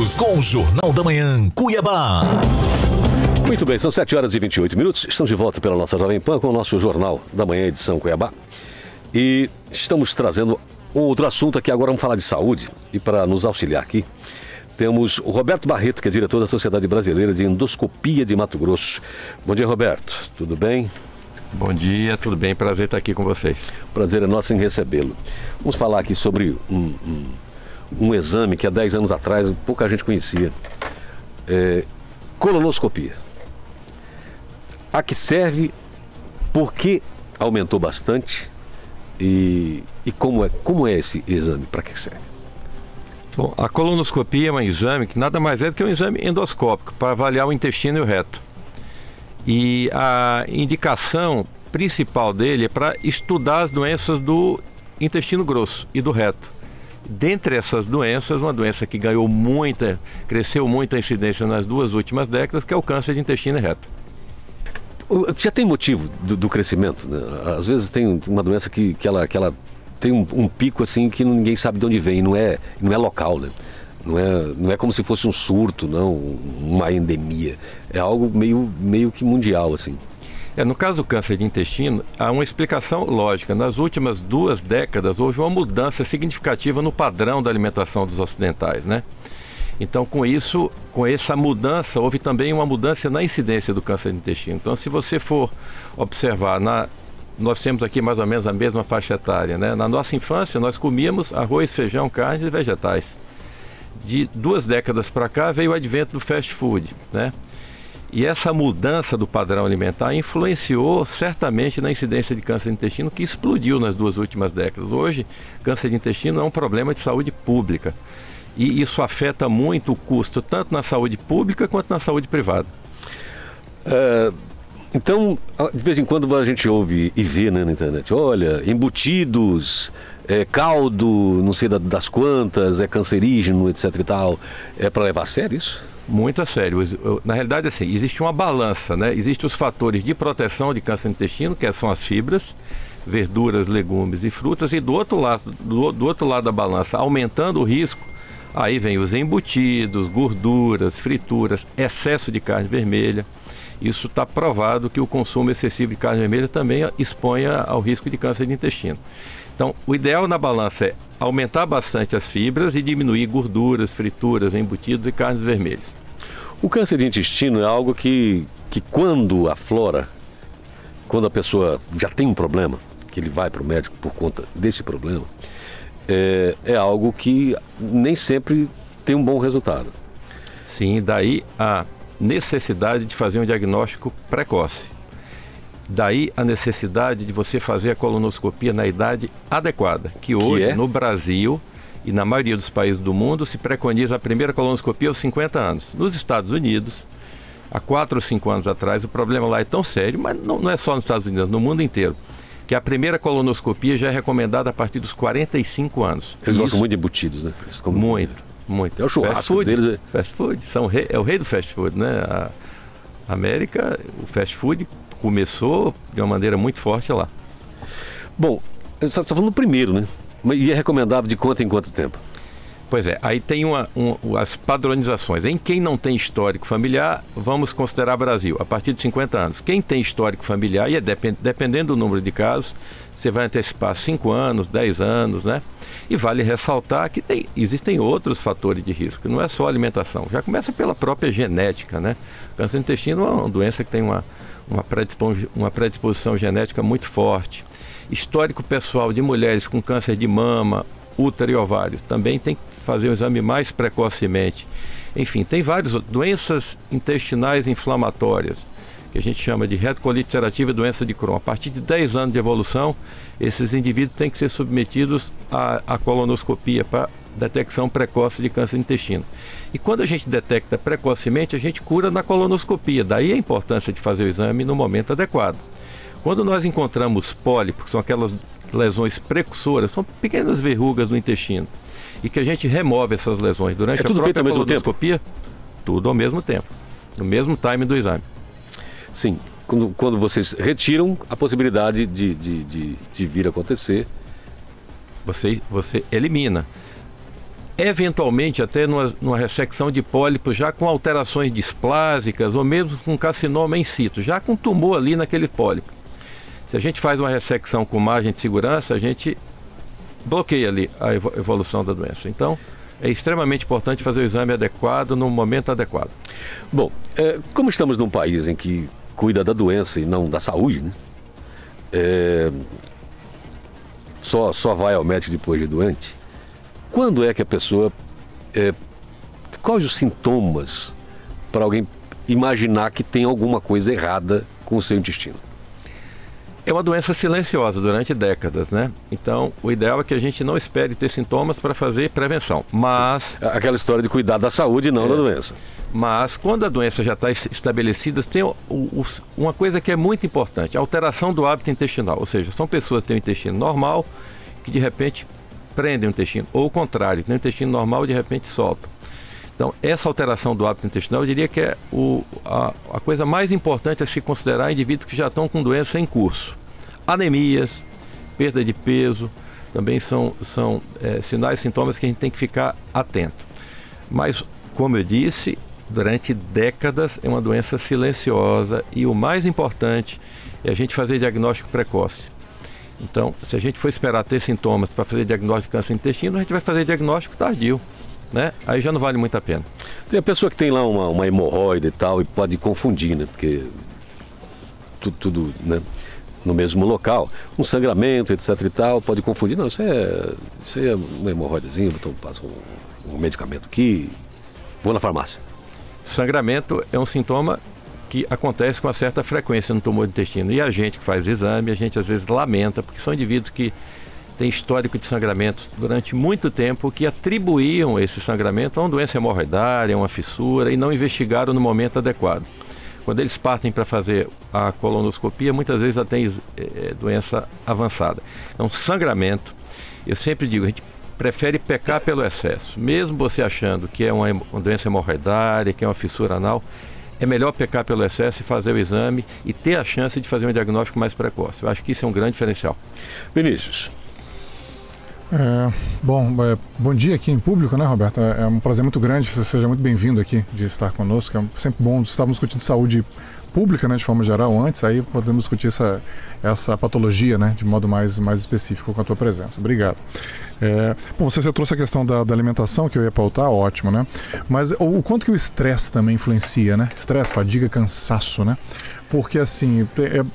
Voltamos com o Jornal da Manhã, Cuiabá. Muito bem, são 7h28. Estamos de volta pela nossa Jovem Pan com o nosso Jornal da Manhã, edição Cuiabá. E estamos trazendo outro assunto aqui. Agora vamos falar de saúde. E para nos auxiliar aqui, temos o Roberto Barreto, que é diretor da Sociedade Brasileira de Endoscopia de Mato Grosso. Bom dia, Roberto. Tudo bem? Bom dia, tudo bem? Prazer estar aqui com vocês. Prazer é nosso em recebê-lo. Vamos falar aqui sobre um exame que há 10 anos atrás pouca gente conhecia. Colonoscopia. A que serve, por que aumentou bastante e como é esse exame, para que serve? Bom, a colonoscopia é um exame que nada mais é do que um exame endoscópico para avaliar o intestino e o reto. E a indicação principal dele é para estudar as doenças do intestino grosso e do reto. Dentre essas doenças, uma doença que cresceu muito a incidência nas 2 últimas décadas, que é o câncer de intestino e reto. Já tem motivo do crescimento, né? Às vezes tem uma doença que ela tem um pico assim que ninguém sabe de onde vem, não é local, né? Não é como se fosse um surto, não, uma endemia. É algo meio que mundial, assim. No caso do câncer de intestino, há uma explicação lógica. Nas últimas 2 décadas houve uma mudança significativa no padrão da alimentação dos ocidentais, né? Então, com essa mudança, houve também uma mudança na incidência do câncer de intestino. Então, se você for observar, nós temos aqui mais ou menos a mesma faixa etária, né? Na nossa infância, nós comíamos arroz, feijão, carnes e vegetais. De 2 décadas para cá, veio o advento do fast food, né? E essa mudança do padrão alimentar influenciou certamente na incidência de câncer de intestino, que explodiu nas 2 últimas décadas. Hoje, câncer de intestino é um problema de saúde pública. E isso afeta muito o custo, tanto na saúde pública quanto na saúde privada. Então, de vez em quando a gente ouve e vê, né, na internet, olha, embutidos, caldo, não sei das quantas, é cancerígeno, etc e tal. É para levar a sério isso? Muito a sério. Na realidade, assim, existe uma balança, né? Existem os fatores de proteção de câncer de intestino, que são as fibras, verduras, legumes e frutas, e do outro lado da balança, aumentando o risco, aí vem os embutidos, gorduras, frituras, excesso de carne vermelha. Isso está provado que o consumo excessivo de carne vermelha também expõe ao risco de câncer de intestino. Então, o ideal na balança é aumentar bastante as fibras e diminuir gorduras, frituras, embutidos e carnes vermelhas. O câncer de intestino é algo que quando aflora, quando a pessoa já tem um problema, que ele vai para o médico por conta desse problema, é algo que nem sempre tem um bom resultado. Sim, daí a necessidade de fazer um diagnóstico precoce. Daí a necessidade de você fazer a colonoscopia na idade adequada, que hoje no Brasil e na maioria dos países do mundo se preconiza a primeira colonoscopia aos 50 anos. Nos Estados Unidos, há 4 ou 5 anos atrás, o problema lá é tão sério, mas não é só nos Estados Unidos, no mundo inteiro, que a primeira colonoscopia já é recomendada a partir dos 45 anos. Eles gostam muito de embutidos, né? Muito. É o churrasco deles. Fast food, é o rei do fast food, né? A América, o fast food começou de uma maneira muito forte lá. Bom, você está falando do primeiro, né? E é recomendável de quanto em quanto tempo? Pois é, aí tem as padronizações. Em quem não tem histórico familiar, vamos considerar Brasil, a partir de 50 anos. Quem tem histórico familiar, e dependendo do número de casos, você vai antecipar 5 anos, 10 anos, né? E vale ressaltar que existem outros fatores de risco, não é só a alimentação. Já começa pela própria genética, né? O câncer do intestino é uma doença que tem uma predisposição genética muito forte. Histórico pessoal de mulheres com câncer de mama, útero e ovários, também tem que fazer o exame mais precocemente. Enfim, tem várias doenças intestinais inflamatórias, que a gente chama de retocolite ulcerativa e doença de Crohn. A partir de 10 anos de evolução, esses indivíduos têm que ser submetidos à colonoscopia para detecção precoce de câncer de intestino. E quando a gente detecta precocemente, a gente cura na colonoscopia. Daí a importância de fazer o exame no momento adequado. Quando nós encontramos pólipos, que são aquelas lesões precursoras, são pequenas verrugas no intestino, e que a gente remove essas lesões durante a própria colonoscopia, tudo ao mesmo tempo, no mesmo time do exame. Sim, quando vocês retiram a possibilidade de vir a acontecer, você elimina. eventualmente até numa ressecção de pólipos já com alterações displásicas ou mesmo com carcinoma in situ, já com tumor ali naquele pólipo. Se a gente faz uma ressecção com margem de segurança, a gente bloqueia ali a evolução da doença. Então, é extremamente importante fazer o exame adequado no momento adequado. Bom, como estamos num país em que cuida da doença e não da saúde, né? Só vai ao médico depois de doente. Quando é que a pessoa... quais os sintomas para alguém imaginar que tem alguma coisa errada com o seu intestino? É uma doença silenciosa durante décadas, né? Então, o ideal é que a gente não espere ter sintomas para fazer prevenção. Mas... aquela história de cuidar da saúde e não da doença. Mas, quando a doença já está estabelecida, tem uma coisa que é muito importante, a alteração do hábito intestinal. Ou seja, são pessoas que têm um intestino normal, que de repente prendem o intestino. Ou o contrário, tem um intestino normal e de repente soltam. Então, essa alteração do hábito intestinal, eu diria que é a coisa mais importante a se considerar em indivíduos que já estão com doença em curso. Anemias, perda de peso, também são sinais e sintomas que a gente tem que ficar atento. Mas, como eu disse, durante décadas é uma doença silenciosa e o mais importante é a gente fazer diagnóstico precoce. Então, se a gente for esperar ter sintomas para fazer diagnóstico de câncer de intestino, a gente vai fazer diagnóstico tardio. Né? Aí já não vale muito a pena. Tem a pessoa que tem lá uma hemorroida e tal e pode confundir, né? Porque tudo né? No mesmo local, um sangramento, etc e tal, pode confundir. Não, isso é uma hemorroidazinha, então passa um medicamento aqui, vou na farmácia. Sangramento é um sintoma que acontece com uma certa frequência no tumor do intestino. E a gente que faz exame, a gente às vezes lamenta, porque são indivíduos que tem histórico de sangramento durante muito tempo que atribuíam esse sangramento a uma doença hemorroidária, a uma fissura e não investigaram no momento adequado. Quando eles partem para fazer a colonoscopia, muitas vezes já tem doença avançada. Então, sangramento, eu sempre digo, a gente prefere pecar pelo excesso. Mesmo você achando que é uma doença hemorroidária, que é uma fissura anal, é melhor pecar pelo excesso e fazer o exame e ter a chance de fazer um diagnóstico mais precoce. Eu acho que isso é um grande diferencial. Vinícius. Bom dia aqui em público, né, Roberto? É um prazer muito grande, você seja muito bem-vindo aqui de estar conosco. É sempre bom, estávamos discutindo saúde pública, né, de forma geral antes, aí podemos discutir essa patologia, né, de modo mais específico com a tua presença. Obrigado. Você trouxe a questão da alimentação, que eu ia pautar, ótimo, né? Mas o quanto que o estresse também influencia, né? Estresse, fadiga, cansaço, né? Porque, assim,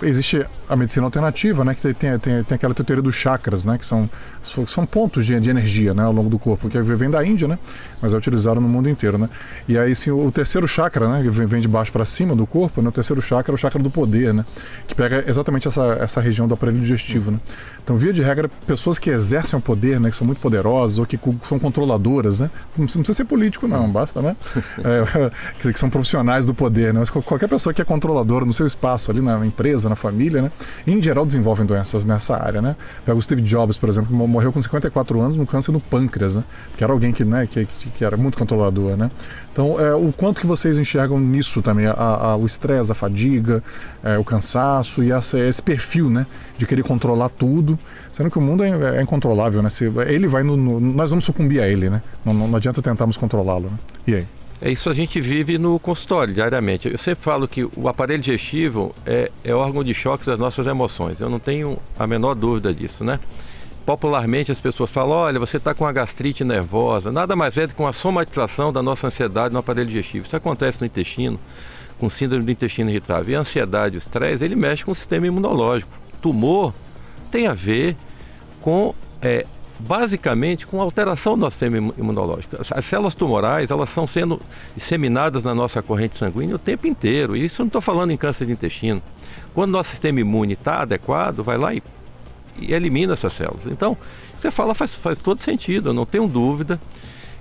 existe a medicina alternativa, né? Que tem aquela teoria dos chakras, né? Que são pontos de energia, né? Ao longo do corpo, que vem da Índia, né? Mas é utilizado no mundo inteiro, né? E aí, sim, o terceiro chakra, né? Que vem de baixo para cima do corpo, né? O terceiro chakra é o chakra do poder, né? Que pega exatamente essa região do aparelho digestivo, né? Então, via de regra, pessoas que exercem o poder, né? Que são muito poderosas ou que são controladoras, né? Não precisa ser político, não, basta, né? Que são profissionais do poder, né? Mas qualquer pessoa que é controladora no seu espaço ali na empresa, na família, né? Em geral desenvolvem doenças nessa área, né? Pega o Steve Jobs, por exemplo, que morreu com 54 anos no câncer no pâncreas, né? Que era alguém que era muito controlador, né? Então, o quanto que vocês enxergam nisso também, o estresse, a fadiga, o cansaço e esse perfil, né? De querer controlar tudo, sendo que o mundo é incontrolável, né? Ele vai nós vamos sucumbir a ele, né? Não adianta tentarmos controlá-lo, né? E aí? Isso a gente vive no consultório diariamente. Eu sempre falo que o aparelho digestivo é órgão de choque das nossas emoções. Eu não tenho a menor dúvida disso, né? Popularmente as pessoas falam, olha, você está com uma gastrite nervosa. Nada mais é do que uma somatização da nossa ansiedade no aparelho digestivo. Isso acontece no intestino, com síndrome do intestino irritável. E a ansiedade, o estresse, ele mexe com o sistema imunológico. Tumor tem a ver com... basicamente com a alteração do nosso sistema imunológico. As células tumorais, elas estão sendo disseminadas na nossa corrente sanguínea o tempo inteiro. E isso eu não estou falando em câncer de intestino. Quando o nosso sistema imune está adequado, vai lá e elimina essas células. Então, você fala faz todo sentido. Eu não tenho dúvida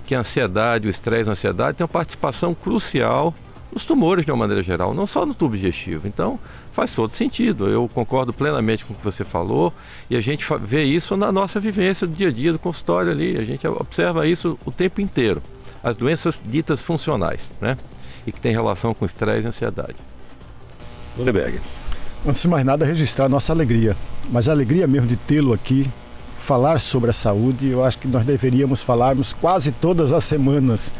que a ansiedade, o estresse, a ansiedade tem uma participação crucial nos tumores de uma maneira geral, não só no tubo digestivo. Então, faz todo sentido. Eu concordo plenamente com o que você falou e a gente vê isso na nossa vivência do dia a dia do consultório ali. A gente observa isso o tempo inteiro. As doenças ditas funcionais, né? E que tem relação com estresse e ansiedade. Lindeberg. Antes de mais nada, registrar a nossa alegria. Mas a alegria mesmo de tê-lo aqui falar sobre a saúde, eu acho que nós deveríamos falarmos quase todas as semanas,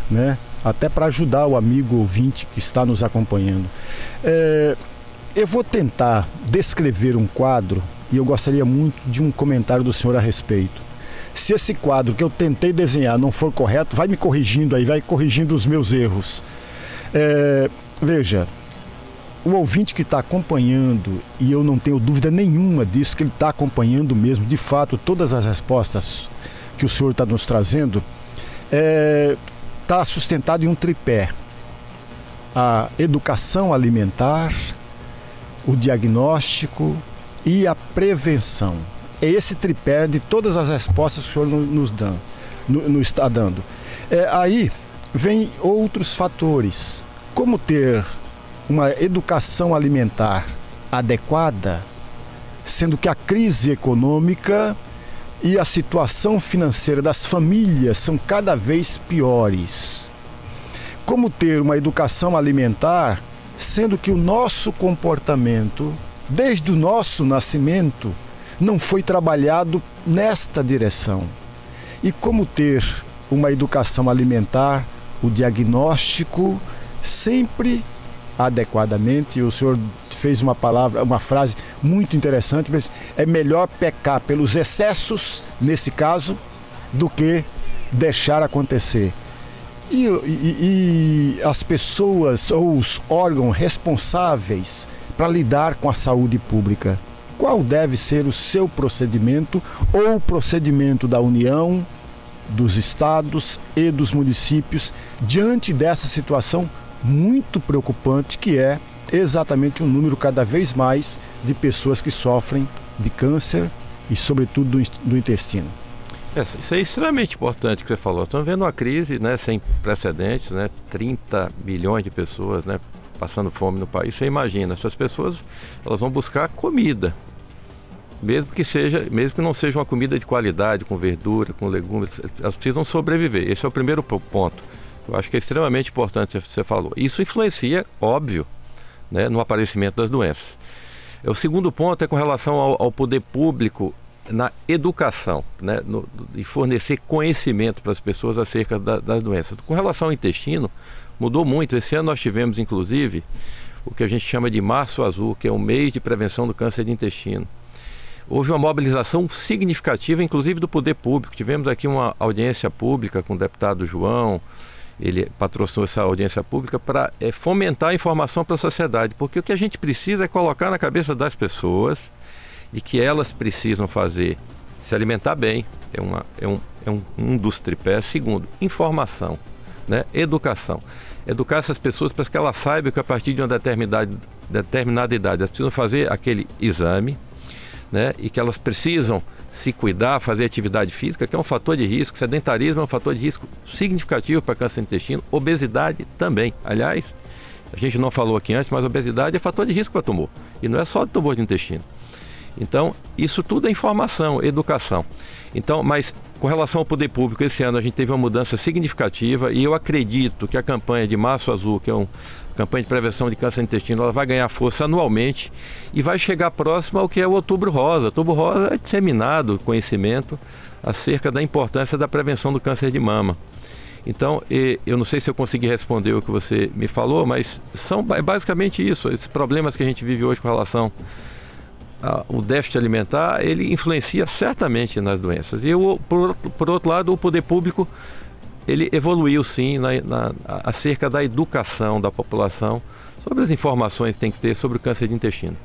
né? Até para ajudar o amigo ouvinte que está nos acompanhando. Eu vou tentar descrever um quadro e eu gostaria muito de um comentário do senhor a respeito. Se esse quadro que eu tentei desenhar não for correto, vai me corrigindo aí, vai corrigindo os meus erros. Veja, o ouvinte que está acompanhando, e eu não tenho dúvida nenhuma disso, que ele está acompanhando mesmo, de fato, todas as respostas que o senhor está nos trazendo, está sustentado em um tripé: a educação alimentar, o diagnóstico e a prevenção. É esse tripé de todas as respostas que o senhor nos está dando. Aí vem outros fatores, como ter uma educação alimentar adequada, sendo que a crise econômica e a situação financeira das famílias são cada vez piores. Como ter uma educação alimentar, sendo que o nosso comportamento, desde o nosso nascimento, não foi trabalhado nesta direção. E como ter uma educação alimentar, o diagnóstico sempre adequadamente. O senhor fez uma frase muito interessante, mas é melhor pecar pelos excessos, nesse caso, do que deixar acontecer. E as pessoas ou os órgãos responsáveis para lidar com a saúde pública, qual deve ser o seu procedimento ou o procedimento da União, dos estados e dos municípios diante dessa situação muito preocupante, que é exatamente um número cada vez mais de pessoas que sofrem de câncer e sobretudo do intestino? Isso é extremamente importante que você falou. Estamos vendo uma crise, né, sem precedentes, né, 30 milhões de pessoas, né, passando fome no país. Você imagina, essas pessoas, elas vão buscar comida, mesmo que não seja uma comida de qualidade, com verdura, com legumes, elas precisam sobreviver. Esse é o primeiro ponto. Eu acho que é extremamente importante o que você falou. Isso influencia, óbvio, né, no aparecimento das doenças. O segundo ponto é com relação ao poder público na educação, né, e fornecer conhecimento para as pessoas acerca das doenças. Com relação ao intestino, mudou muito. Esse ano nós tivemos, inclusive, o que a gente chama de Março Azul, que é um mês de prevenção do câncer de intestino. Houve uma mobilização significativa, inclusive do poder público. Tivemos aqui uma audiência pública com o deputado João. Ele patrocinou essa audiência pública para fomentar a informação para a sociedade, porque o que a gente precisa é colocar na cabeça das pessoas de que elas precisam se alimentar bem, é um dos tripés. Segundo, informação, né? Educação. Educar essas pessoas para que elas saibam que a partir de uma determinada idade elas precisam fazer aquele exame, né? E que elas precisam se cuidar, fazer atividade física, que é um fator de risco. Sedentarismo é um fator de risco significativo para câncer de intestino. Obesidade também. Aliás, a gente não falou aqui antes, mas obesidade é fator de risco para tumor. E não é só de tumor de intestino. Então, isso tudo é informação, educação. Então, mas com relação ao poder público, esse ano a gente teve uma mudança significativa e eu acredito que a campanha de Março Azul, que é uma campanha de prevenção de câncer de intestino, ela vai ganhar força anualmente e vai chegar próximo ao que é o Outubro Rosa. Outubro Rosa é disseminado conhecimento acerca da importância da prevenção do câncer de mama. Então, eu não sei se eu consegui responder o que você me falou, mas é basicamente isso. Esses problemas que a gente vive hoje com relação o déficit alimentar, ele influencia certamente nas doenças. E por outro lado, o poder público, ele evoluiu sim acerca da educação da população sobre as informações que tem que ter sobre o câncer de intestino.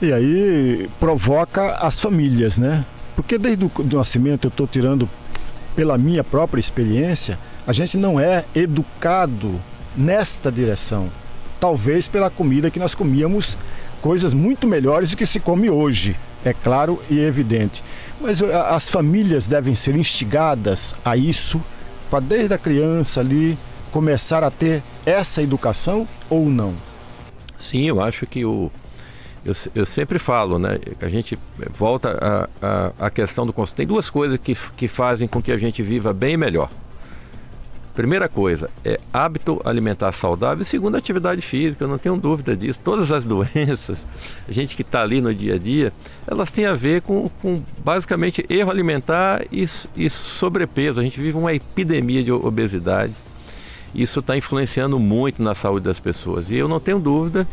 E aí provoca as famílias, né? Porque desde o nascimento, eu estou tirando pela minha própria experiência, a gente não é educado nesta direção. Talvez pela comida que nós comíamos, coisas muito melhores do que se come hoje, é claro e evidente. Mas as famílias devem ser instigadas a isso, para desde a criança ali começar a ter essa educação ou não? Sim, eu acho que eu sempre falo, né? A gente volta à questão do consumo. Tem duas coisas que fazem com que a gente viva bem e melhor: primeira coisa é hábito alimentar saudável, segundo, atividade física, eu não tenho dúvida disso. Todas as doenças, a gente que está ali no dia a dia, elas têm a ver com basicamente erro alimentar e sobrepeso. A gente vive uma epidemia de obesidade. Isso está influenciando muito na saúde das pessoas. E eu não tenho dúvida,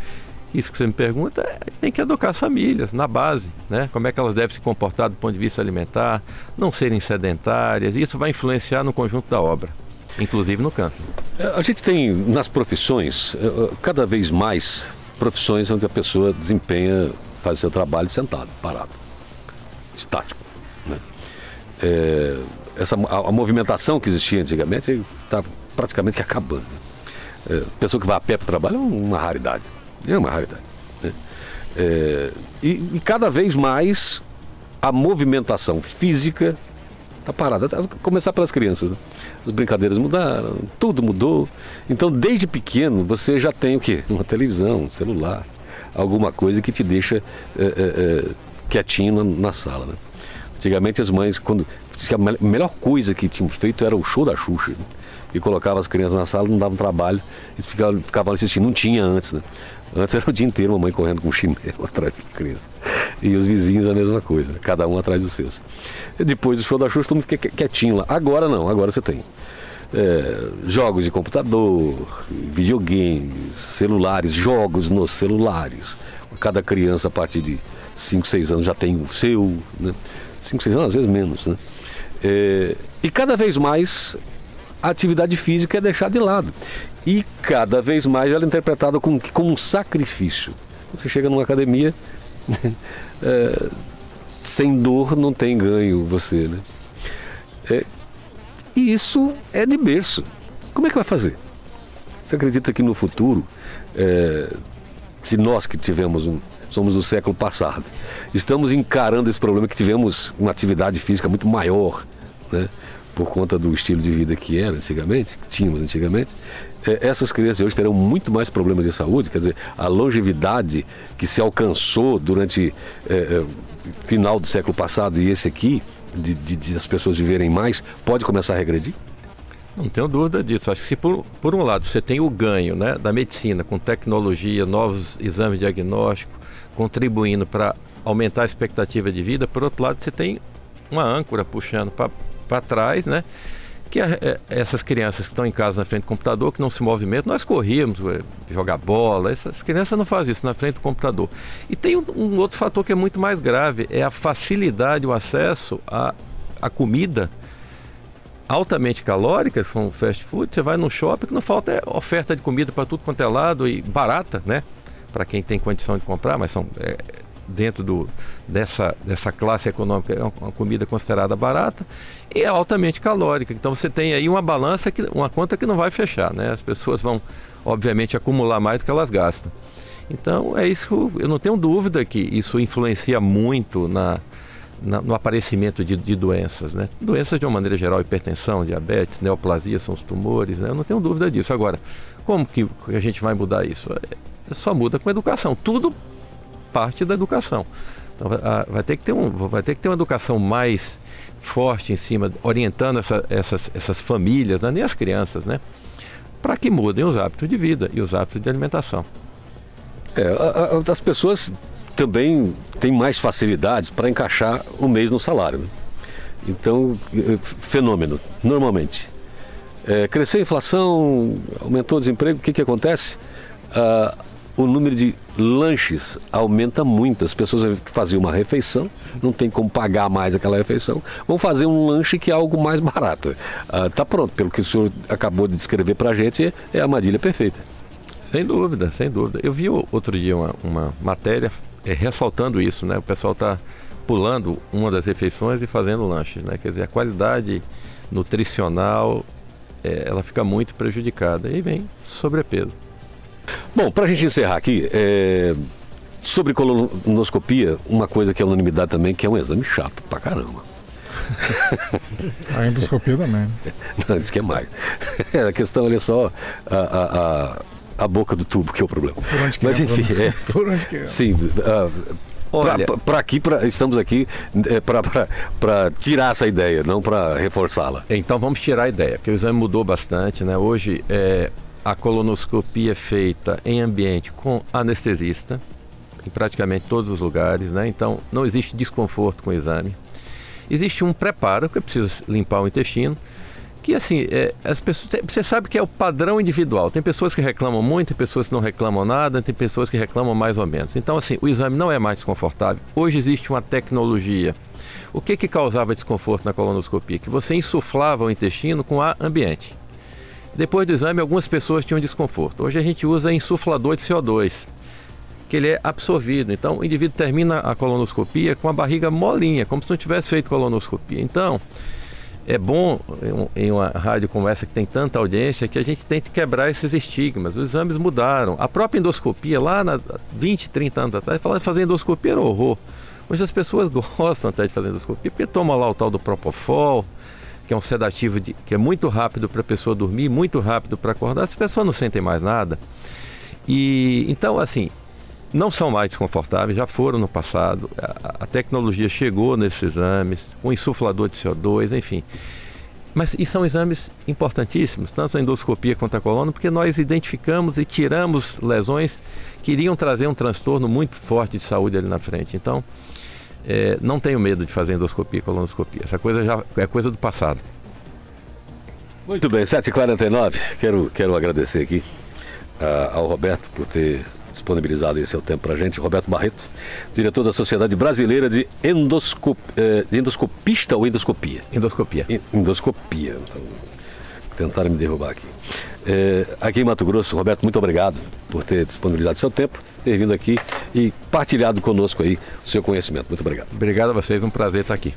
isso que você me pergunta, tem que educar as famílias na base, né? Como é que elas devem se comportar do ponto de vista alimentar, não serem sedentárias. Isso vai influenciar no conjunto da obra, inclusive no câncer. A gente tem nas profissões, cada vez mais profissões onde a pessoa faz seu trabalho sentado, parado, estático, né? A movimentação que existia antigamente está praticamente que acabando. Pessoa que vai a pé para o trabalho é uma raridade. É uma raridade, né? E cada vez mais a movimentação física está parada. Começar pelas crianças, né? As brincadeiras mudaram, tudo mudou. Então, desde pequeno, você já tem o quê? Uma televisão, um celular, alguma coisa que te deixa quietinho na sala, né? Antigamente as mães, a melhor coisa que tinham feito era o show da Xuxa, né? E colocava as crianças na sala, não davam trabalho, eles ficavam assistindo. Não tinha antes, né? Antes era o dia inteiro, a mãe correndo com um chinelo atrás da criança. E os vizinhos a mesma coisa, né? Cada um atrás dos seus. E depois do show da Xuxa, todo mundo fica quietinho lá. Agora não, agora você tem jogos de computador, videogames, celulares, jogos nos celulares. Cada criança a partir de 5, 6 anos já tem o seu, né? 5, 6 anos, às vezes menos, né? E cada vez mais a atividade física é deixada de lado. E cada vez mais ela é interpretada como um sacrifício. Você chega numa academia, sem dor não tem ganho você, né? E isso é de berço. Como é que vai fazer? Você acredita que no futuro, se nós que somos do século passado, estamos encarando esse problema que tivemos uma atividade física muito maior, né? Por conta do estilo de vida que tínhamos antigamente, essas crianças hoje terão muito mais problemas de saúde. Quer dizer, a longevidade que se alcançou durante final do século passado e esse aqui, de as pessoas viverem mais, pode começar a regredir? Não tenho dúvida disso. Acho que se por um lado você tem o ganho, né, da medicina, com tecnologia, novos exames diagnósticos, contribuindo para aumentar a expectativa de vida, por outro lado você tem uma âncora puxando para trás, né? Que essas crianças que estão em casa na frente do computador, que não se movimentam, nós corríamos, jogar bola, essas crianças não fazem isso na frente do computador. E tem um outro fator que é muito mais grave, é a facilidade, o acesso à comida altamente calórica, são fast food. Você vai no shopping, que não falta oferta de comida para tudo quanto é lado e barata, né? Para quem tem condição de comprar, mas são dentro dessa classe econômica, é uma comida considerada barata e é altamente calórica. Então você tem aí uma balança, uma conta que não vai fechar, né? As pessoas vão, obviamente, acumular mais do que elas gastam. Então é isso, eu não tenho dúvida que isso influencia muito no aparecimento de doenças, né? Doenças de uma maneira geral, hipertensão, diabetes, neoplasia são os tumores, né? Eu não tenho dúvida disso. Agora, como que a gente vai mudar isso? Só muda com educação, tudo parte da educação. Então vai ter que ter uma educação mais forte em cima, orientando essas famílias, né? Nem as crianças, né? Para que mudem os hábitos de vida e os hábitos de alimentação. As pessoas também têm mais facilidades para encaixar o mês no salário, né? Então, fenômeno, normalmente. Cresceu a inflação, aumentou o desemprego, o que acontece? O número de lanches aumenta muito. As pessoas que faziam uma refeição, não tem como pagar mais aquela refeição, vão fazer um lanche que é algo mais barato. Tá pronto, pelo que o senhor acabou de descrever para a gente, é a armadilha perfeita. Sem dúvida, sem dúvida. Eu vi outro dia uma matéria ressaltando isso, né? O pessoal está pulando uma das refeições e fazendo lanches, né? Quer dizer, a qualidade nutricional, ela fica muito prejudicada. E vem sobrepeso. Bom, para a gente encerrar aqui, sobre colonoscopia, uma coisa que é unanimidade também, que é um exame chato pra caramba. A endoscopia também. Não, diz que é mais. A questão é só a boca do tubo que é o problema. Por onde que Mas enfim, por onde que é? Sim, Olha, estamos aqui para tirar essa ideia, não para reforçá-la. Então vamos tirar a ideia, porque o exame mudou bastante, né? Hoje a colonoscopia é feita em ambiente com anestesista, em praticamente todos os lugares, né? Então não existe desconforto com o exame. Existe um preparo, que precisa limpar o intestino, que assim, as pessoas, você sabe que é o padrão individual. Tem pessoas que reclamam muito, tem pessoas que não reclamam nada, tem pessoas que reclamam mais ou menos. Então assim, o exame não é mais desconfortável. Hoje existe uma tecnologia. O que causava desconforto na colonoscopia? Que você insuflava o intestino com ar ambiente. Depois do exame, algumas pessoas tinham desconforto. Hoje a gente usa insuflador de CO2, que ele é absorvido. Então o indivíduo termina a colonoscopia com a barriga molinha, como se não tivesse feito colonoscopia. Então é bom, em uma rádio como essa que tem tanta audiência, que a gente tente quebrar esses estigmas. Os exames mudaram. A própria endoscopia, lá 20, 30 anos atrás, falar de fazer endoscopia era um horror. Hoje as pessoas gostam até de fazer endoscopia, porque tomam lá o tal do Propofol, que é um sedativo que é muito rápido para a pessoa dormir, muito rápido para acordar. As pessoas não sentem mais nada. E então, assim, não são mais desconfortáveis, já foram no passado. A tecnologia chegou nesses exames, um insuflador de CO2, enfim. E são exames importantíssimos, tanto a endoscopia quanto a coluna, porque nós identificamos e tiramos lesões que iriam trazer um transtorno muito forte de saúde ali na frente. Então, não tenho medo de fazer endoscopia e colonoscopia. Essa coisa já é coisa do passado. Muito bem, 7h49. Quero agradecer aqui ao Roberto por ter disponibilizado esse seu tempo para a gente. Roberto Barreto, diretor da Sociedade Brasileira de Endoscopista ou Endoscopia? Endoscopia. Endoscopia. Então, tentaram me derrubar aqui. Aqui em Mato Grosso, Roberto, muito obrigado por ter disponibilizado seu tempo, ter vindo aqui e partilhado conosco aí o seu conhecimento. Muito obrigado. Obrigado a vocês, um prazer estar aqui.